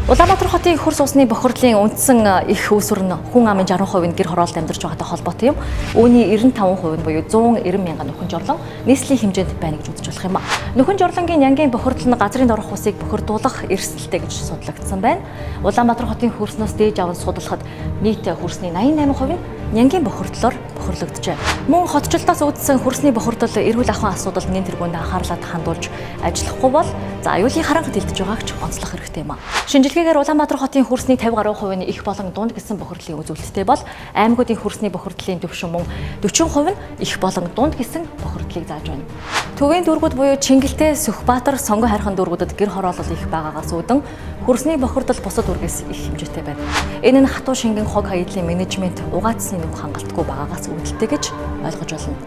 Улаанбаатар хотын хөрс усны бохирдлын үндсэн их үүсвэр нь хүн амын 60% нь гэр хороолт амьдарч байгаатай холбоотой юм. Үүний 95% нь буюу 190 мянган нөхөн жорлон нийслэлийн хэмжээнд байна гэж үзэж болох юм а. Нөхөн жорлонгийн нянгийн бохирдол нь газрын дорох усыг бохирдуулах эрсдэлтэй гэж судлагдсан байна. Улаанбаатар хотын хөрснөөс дээж аван судлахад нийт хөрсний 88% нь нянгийн бохирдлоор бохирлогджээ. Мөн хотчлолтоос үүдсэн хөрсний бохирдол эрүүл ахуйн асуудал нэн тэргуунд анхаарлаа хандуулж ажиллахгүй бол аюулын харанга дэлдэж байгааг ч онцлох хэрэгтэй юм а. Шинжилгээгээр Улаанбаатар хотын хөрсний 50 гаруй хувь нь их болон дунд гэсэн бохирдлын үзүүлэлттэй бол аймагуудын хөрсний бохирдлын түвшин мөн 40% нь их болон дунд гэсэн бохирдлыг зааж байна. Төвийн дүүргүүд буюу Чингэлтэй, Сүхбаатар, Сонгон хайрхан дүүргүүдэд гэр хороолол их байгаагаас үүдэн хөрсний бохирдол бусад үргээс их хэмжээтэй байна. Энэ нь хатуу шингэн хог хаягдлын менежмент угаацсны нүх хангалтгүй байгаагаас үүдэлтэй гэж ойлгож байна.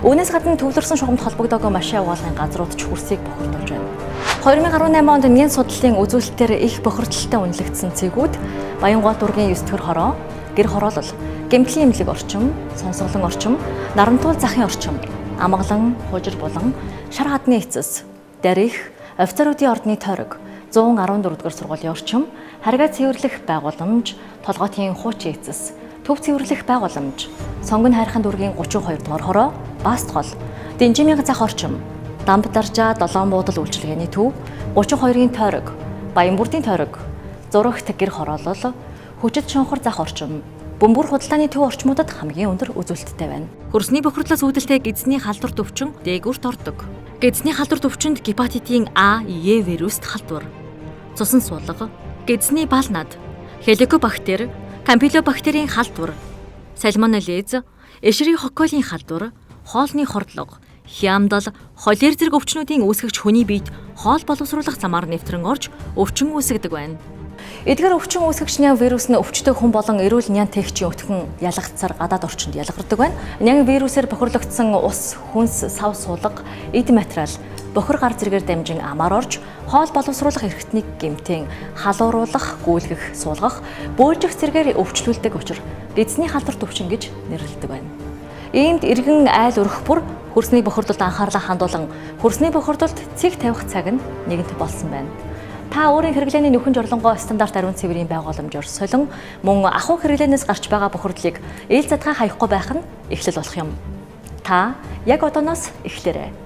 Үүнээс гадна төвлөрсөн шугамд холбогдоогүй машин угаалгын газрууд ч хөрсийг бохирдуулж байна. 2018 онд нэгэн судлалын үзүүлэлтээр их бохирдолтой үнэлэгдсэн цэгүүд Баянгуут дүүргийн 9 дэх хороо, гэр хороолол, гэмтлийн эмнэлэг орчим, сонсголон орчим, нарантуул захын орчим, амгалан, хужир булан, шар хадны эцэс, дарих, офицеруудын ордны тойрог, 114 дугаар сургуулийн орчим, харгаа цэвэрлэх байгууламж, толгоотын хуучин эцэс, төв цэвэрлэх байгууламж, Сонгон хайрхан дүүргийн 32 дугаар хороо, Баастгол, Дэнжимийн зах орчим, Дамбдаржаа 7 буудал үйлчилгээний төв, 32-ын тойрог, Баянбүрдийн тойрог, зурагт гэр хороолол, хүчит шунхар зах орчим, бөмбөр худалдааны төв орчмуудад хамгийн өндөр үзүүлэлттэй байна. Хөрсний бохирдлоос үүдэлтэй гэзний халдвар төвчин дээгүүрт ордог. Гэзний халдвар төвчөнд гепатитын А, Е вируст халдвар, цусан суулга, гэзний бал над, хеликобактер, кампилобактерийн халдвар, сальмонеллез, эшрийн хокколын халдвар, хоолны хордлого, хямдал, холер зэрэг өвчнүүдийн үүсгэгч хүний биед хоол боловсруулах замаар нэвтрэн орж өвчин үүсгэдэг байна. Эдгээр өвчин үүсгэгч нян вирус нь өвчтөй хүн болон эрүүл нян техникийн өтгөн ялгацсаар гадаад орчинд ялгардаг байна. Нян вирусээр бохирлогдсон ус, хүнс, сав суулга, эд материал бохир гар зэргээр дамжин амаар орж хоол боловсруулах эрхтнийг гэмтэн халууруулах, гүйлгэх, суулгах, бөөлжих зэргээр өвчлүүлдэг учраас гэзний халдвар төвчин гэж нэрлэдэг байна. Иймд иргэн айл өрөх бүр хөрсний бохирдолд анхаарлаа хандуулан хөрсний бохирдолд цэг тавих цаг нь нэгэнт болсон байна. Та өөрийн хэрэглээний нөхөн жорлонгоо стандарт ариун цэврийн байгууламжаар солон мөн ахуй хэрэглээнээс гарч байгаа бохирдлыг ил задгай хаяхгүй байх нь эхлэл болох юм. Та яг одооноос эхлээрэй.